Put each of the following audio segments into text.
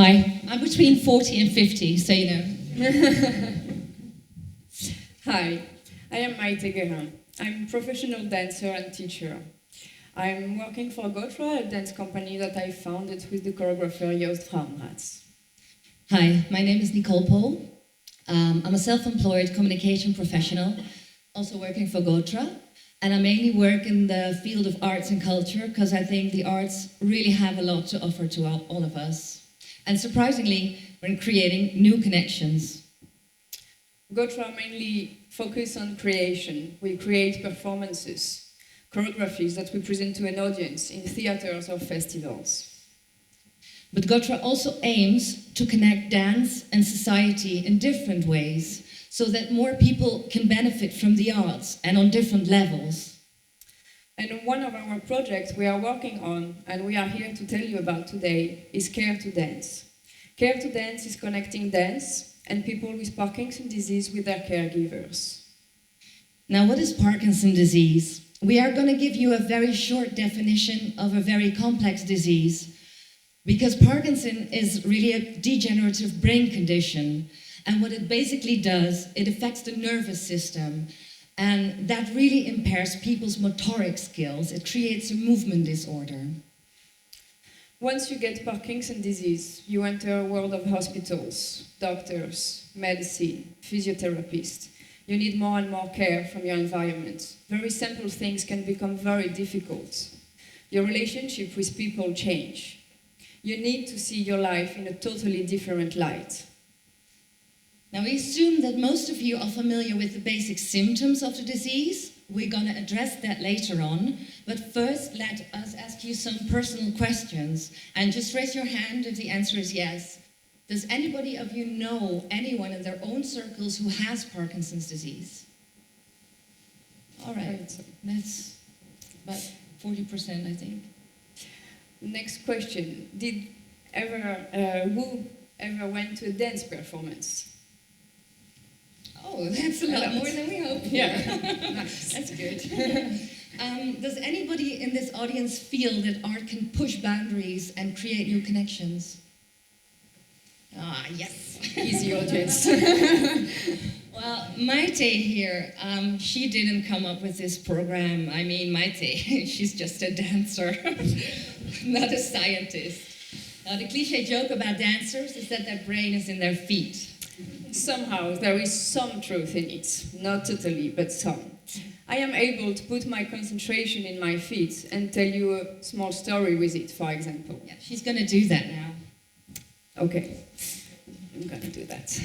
Hi, I'm between 40 and 50, so you know. Hi, I am Maite Guerin. I'm a professional dancer and teacher. I'm working for Gotra, a dance company that I founded with the choreographer Joost Frauenratz. Hi, my name is Nicole Pol. I'm a self-employed communication professional, also working for Gotra, and I mainly work in the field of arts and culture because I think the arts really have a lot to offer to all of us. And surprisingly, we're creating new connections. Gotra mainly focus on creation. We create performances, choreographies that we present to an audience in theaters or festivals. But Gotra also aims to connect dance and society in different ways so that more people can benefit from the arts and on different levels. And one of our projects we are working on and we are here to tell you about today is Care to Dance. Care to Dance is connecting dance and people with Parkinson's disease with their caregivers. Now, what is Parkinson's disease? We are going to give you a very short definition of a very complex disease because Parkinson is really a degenerative brain condition, and what it basically does, it affects the nervous system, and that really impairs people's motoric skills. It creates a movement disorder. Once you get Parkinson's disease, you enter a world of hospitals, doctors, medicine, physiotherapists. You need more and more care from your environment. Very simple things can become very difficult. Your relationship with people change. You need to see your life in a totally different light. Now, we assume that most of you are familiar with the basic symptoms of the disease. We're going to address that later on. But first, let us ask you some personal questions. And just raise your hand if the answer is yes. Does anybody of you know anyone in their own circles who has Parkinson's disease? All right, that's about 40%, I think. Next question. Who ever went to a dance performance? Oh, that's a lot more than we hoped for. Yeah, nice. That's good. Does anybody in this audience feel that art can push boundaries and create new connections? Ah, yes. Easy audience. Well, Maite here, she didn't come up with this program. I mean, Maite, she's just a dancer, not a scientist. Now, the cliche joke about dancers is that their brain is in their feet. Somehow there is some truth in it. Not totally, but some. I am able to put my concentration in my feet and tell you a small story with it, for example. Yeah, she's going to do that now. Okay, I'm going to do that.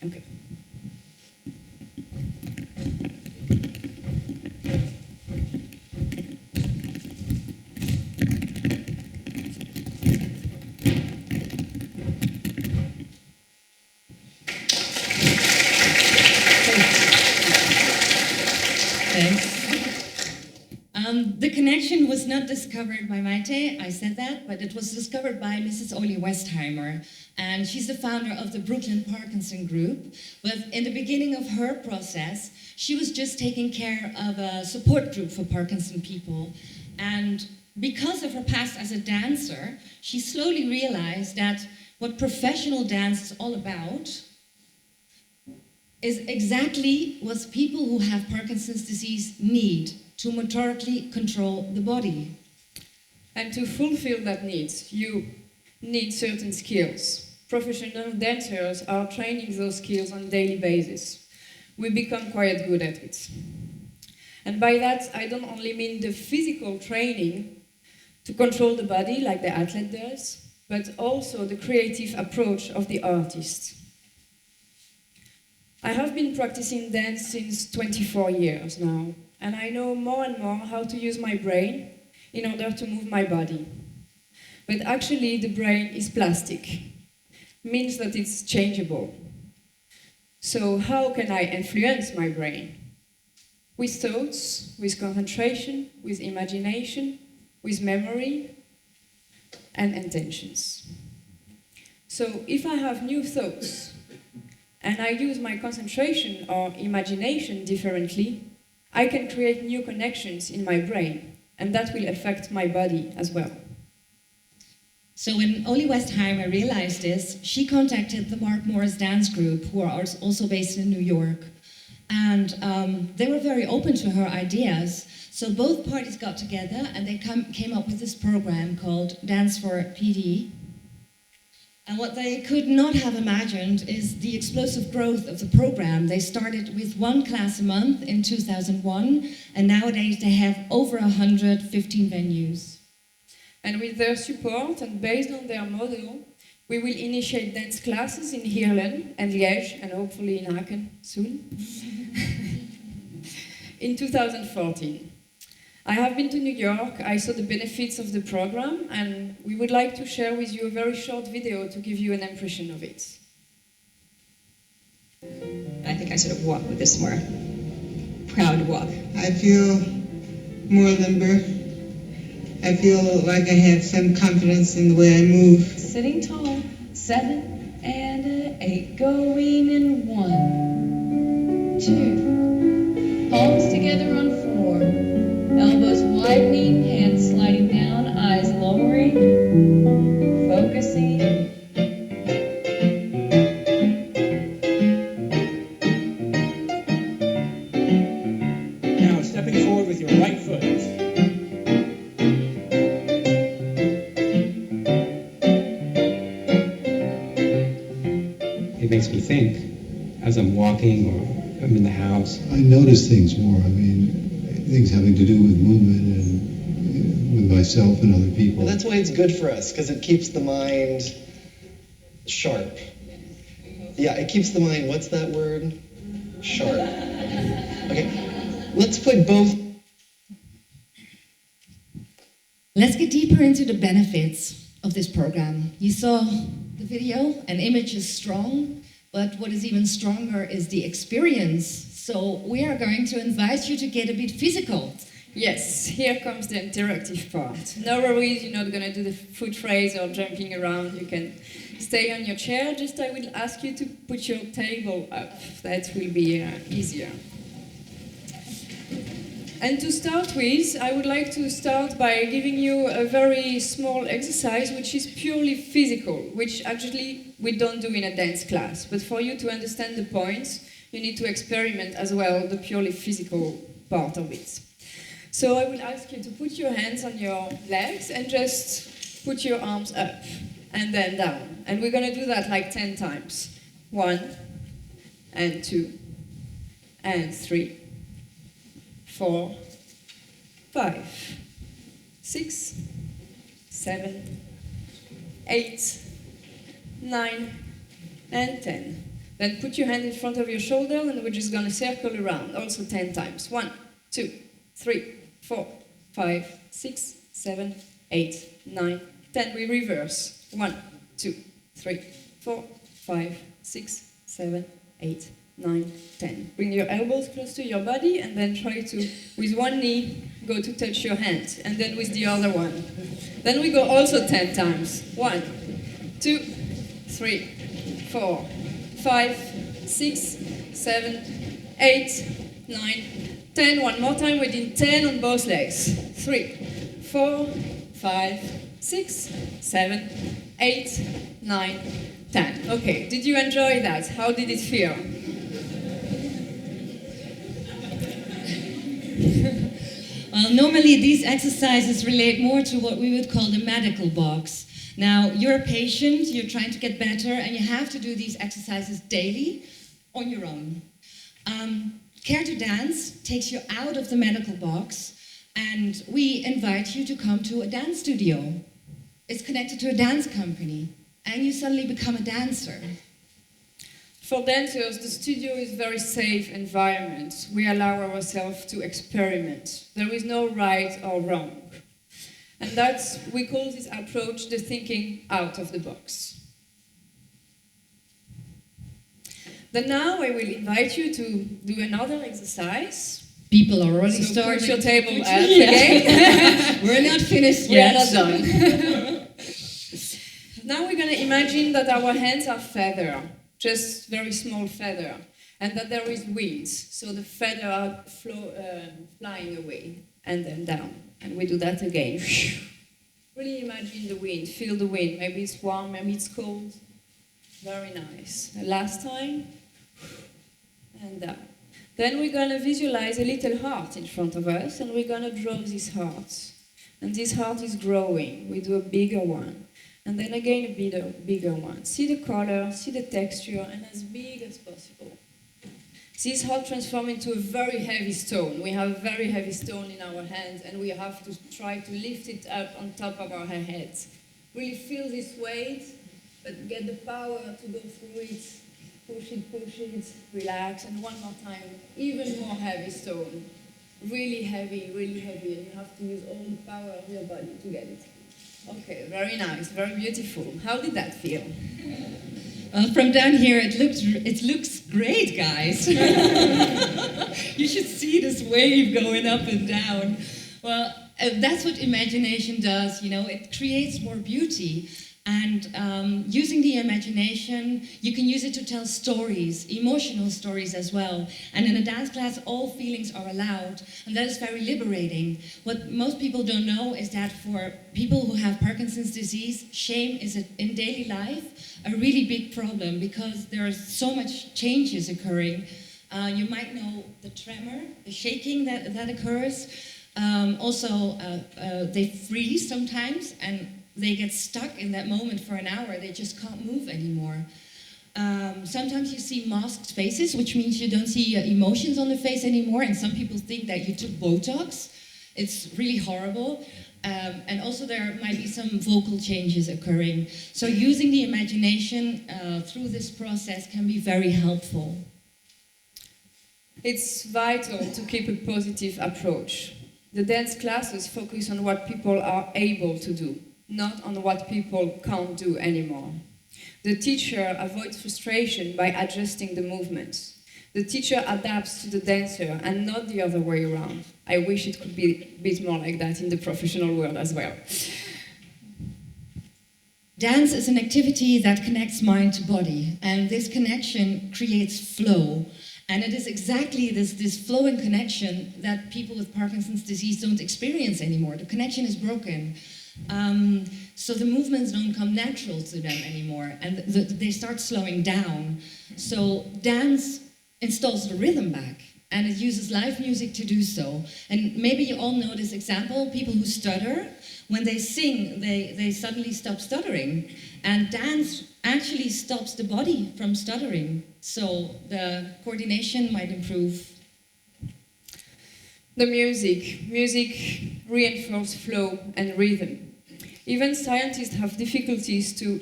Okay. The connection was not discovered by Maite, I said that, but it was discovered by Mrs. Olie Westheimer, and she's the founder of the Brooklyn Parkinson Group. But in the beginning of her process, she was just taking care of a support group for Parkinson people, and because of her past as a dancer, she slowly realized that what professional dance is all about is exactly what people who have Parkinson's disease need to motorically control the body. And to fulfill that need, you need certain skills. Professional dancers are training those skills on a daily basis. We become quite good at it. And by that, I don't only mean the physical training to control the body like the athlete does, but also the creative approach of the artist. I have been practicing dance since 24 years now, and I know more and more how to use my brain in order to move my body. But actually, the brain is plastic, means that it's changeable. So how can I influence my brain? With thoughts, with concentration, with imagination, with memory, and intentions. So if I have new thoughts, and I use my concentration or imagination differently, I can create new connections in my brain, and that will affect my body as well. So when Oli Westheimer realized this, she contacted the Mark Morris dance group, who are also based in New York. And they were very open to her ideas. So both parties got together and they came up with this program called Dance for PD. And what they could not have imagined is the explosive growth of the program. They started with 1 class a month in 2001, and nowadays they have over 115 venues. And with their support and based on their model, we will initiate dance classes in Heerlen and Liège, and hopefully in Aachen soon, in 2014. I have been to New York, I saw the benefits of the program, and we would like to share with you a very short video to give you an impression of it. I think I sort of walk with this more proud walk. I feel more limber. I feel like I have some confidence in the way I move. Sitting tall, 7 and 8, going in 1, 2, palms together on 4. Elbows widening, hands sliding down, eyes lowering, focusing. Now stepping forward with your right foot. It makes me think as I'm walking or I'm in the house. I notice things more. I mean, things having to do with movement and with myself and other people. Well, that's why it's good for us, because it keeps the mind sharp. Yeah, it keeps the mind, what's that word? Sharp. Okay, let's put both. Let's get deeper into the benefits of this program. You saw the video, an image is strong, but what is even stronger is the experience. So we are going to invite you to get a bit physical. Yes, here comes the interactive part. No worries, you're not going to do the foot phrase or jumping around. You can stay on your chair. Just I will ask you to put your table up. That will be easier. And to start with, I would like to start by giving you a very small exercise which is purely physical, which actually we don't do in a dance class. But for you to understand the points, you need to experiment as well the purely physical part of it. So I will ask you to put your hands on your legs and just put your arms up and then down. And we're going to do that like 10 times. 1 and 2 and 3, 4, 5, 6, 7, 8, 9, and 10. Then put your hand in front of your shoulder and we're just going to circle around, also 10 times. 1, 2, 3, 4, 5, 6, 7, 8, 9, 10. We reverse. 1, 2, 3, 4, 5, 6, 7, 8, 9, 10. Bring your elbows close to your body and then try to, with one knee, go to touch your hand. And then with the other one. Then we go also 10 times. 1, 2, 3, 4, 5, 6, 7, 8, 9, 10. One more time, we did 10 on both legs. 3, 4, 5, 6, 7, 8, 9, 10. Okay, did you enjoy that? How did it feel? Well, normally these exercises relate more to what we would call the medical box. Now, you're a patient, you're trying to get better, and you have to do these exercises daily on your own. Care to Dance takes you out of the medical box, and we invite you to come to a dance studio. It's connected to a dance company, and you suddenly become a dancer. For dancers, the studio is a very safe environment. We allow ourselves to experiment. There is no right or wrong. And we call this approach the thinking out of the box. Then now I will invite you to do another exercise. People are already So starting. put your table up Yeah. again. We're not finished We yet. are not done. Now we're going to imagine that our hands are feather, just very small feather, and that there is wings, so the feather are flying away and then down. And we do that again. Really imagine the wind, feel the wind. Maybe it's warm, maybe it's cold. Very nice. And last time, and down. Then we're going to visualize a little heart in front of us, and we're going to draw this heart. And this heart is growing. We do a bigger one. And then again a bigger one. See the color, see the texture, and as big as possible. This heart transforms into a very heavy stone. We have a very heavy stone in our hands, and we have to try to lift it up on top of our heads. Really feel this weight, but get the power to go through it. Push it, relax, and one more time, even more heavy stone. Really heavy, and you have to use all the power of your body to get it. Okay, very nice, very beautiful. How did that feel? From down here, it looks great, guys. You should see this wave going up and down. Well, that's what imagination does, you know, it creates more beauty. And using the imagination, you can use it to tell stories, emotional stories as well. And in a dance class, all feelings are allowed, and that is very liberating. What most people don't know is that for people who have Parkinson's disease, shame is, in daily life, a really big problem because there are so much changes occurring. You might know the tremor, the shaking that occurs. Also, they freeze sometimes, and they get stuck in that moment for an hour. They just can't move anymore. Sometimes you see masked faces, which means you don't see emotions on the face anymore, and some people think that you took Botox. It's really horrible. And also there might be some vocal changes occurring. So using the imagination through this process can be very helpful. It's vital to keep a positive approach. The dance classes focus on what people are able to do, not on what people can't do anymore. The teacher avoids frustration by adjusting the movements. The teacher adapts to the dancer and not the other way around. I wish it could be a bit more like that in the professional world as well. Dance is an activity that connects mind to body, and this connection creates flow. And it is exactly this flow and connection that people with Parkinson's disease don't experience anymore. The connection is broken. So the movements don't come natural to them anymore, and they start slowing down. So dance installs the rhythm back, and it uses live music to do so. And maybe you all know this example, people who stutter, when they sing, they suddenly stop stuttering. And dance actually stops the body from stuttering, so the coordination might improve. The music reinforces flow and rhythm. Even scientists have difficulties to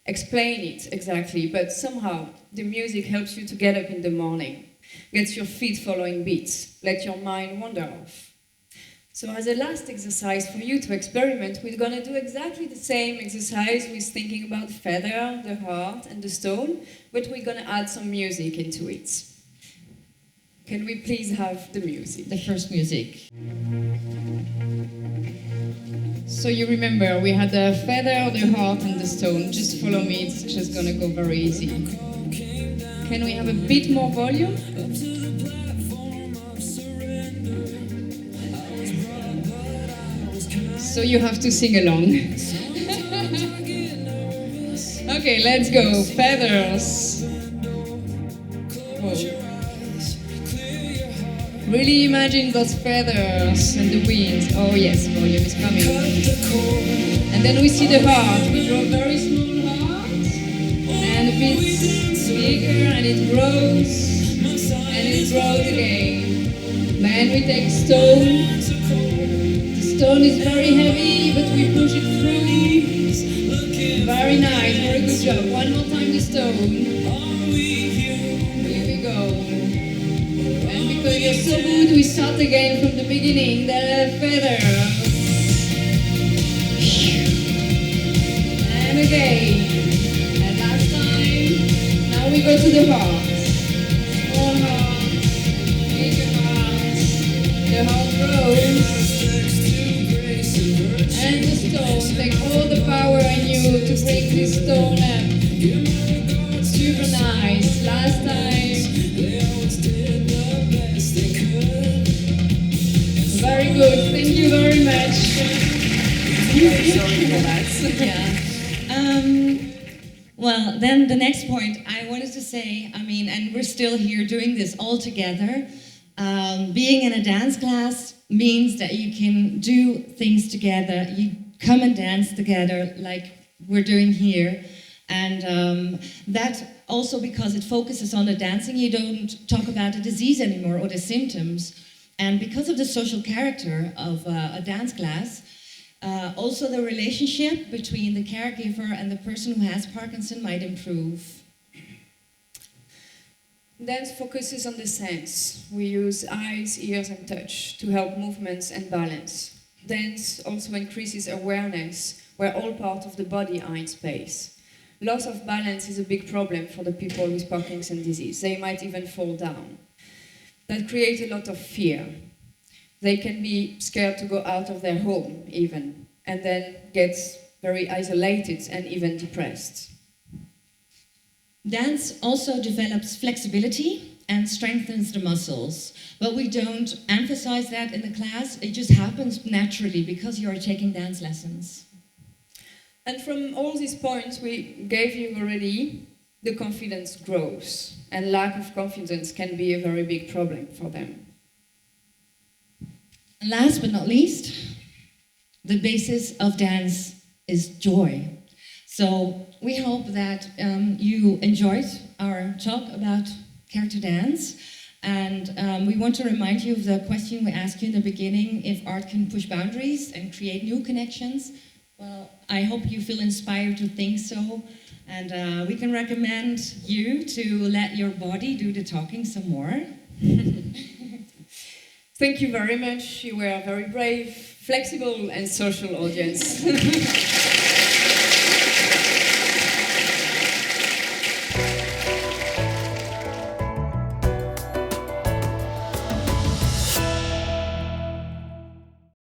explain it exactly, but somehow the music helps you to get up in the morning, gets your feet following beats, let your mind wander off. So as a last exercise for you to experiment, we're going to do exactly the same exercise with thinking about the feather, the heart, and the stone, but we're going to add some music into it. Can we please have the music? The first music. So you remember, we had the feather, the heart, and the stone. Just follow me, it's just gonna go very easy. Can we have a bit more volume? So you have to sing along. Okay, let's go. Feathers. Whoa. Really imagine those feathers and the wind. Oh yes, volume is coming. And then we see the heart. We draw a very small heart, and a bit bigger, and it grows, and it grows again. Then we take stone. The stone is very heavy, but we push it through. Very nice, very good job. One more time the stone. Here we go. Because you're so good, we start again from the beginning. The feather. And again. And last time. Now we go to the heart. Small heart. Bigger heart. The heart grows. And the stone. Take all the power in you to bring this stone up. Super nice. Last time. Very good, thank you very much. Very sorry for that. Yeah. Well, then the next point I wanted to say, I mean, and we're still here doing this all together. Being in a dance class means that you can do things together. You come and dance together like we're doing here. And that also because it focuses on the dancing, you don't talk about the disease anymore or the symptoms. And because of the social character of a dance class, also the relationship between the caregiver and the person who has Parkinson might improve. Dance focuses on the sense. We use eyes, ears and touch to help movements and balance. Dance also increases awareness, where all parts of the body are in space. Loss of balance is a big problem for the people with Parkinson's disease. They might even fall down. That creates a lot of fear. They can be scared to go out of their home even, and then get very isolated and even depressed. Dance also develops flexibility and strengthens the muscles, but we don't emphasize that in the class. It just happens naturally because you are taking dance lessons. And from all these points we gave you already, the confidence grows, and lack of confidence can be a very big problem for them. And last but not least, the basis of dance is joy. So we hope that you enjoyed our talk about character dance. And we want to remind you of the question we asked you in the beginning, if art can push boundaries and create new connections. Well, I hope you feel inspired to think so. And we can recommend you to let your body do the talking some more. Thank you very much. You were a very brave, flexible and social audience.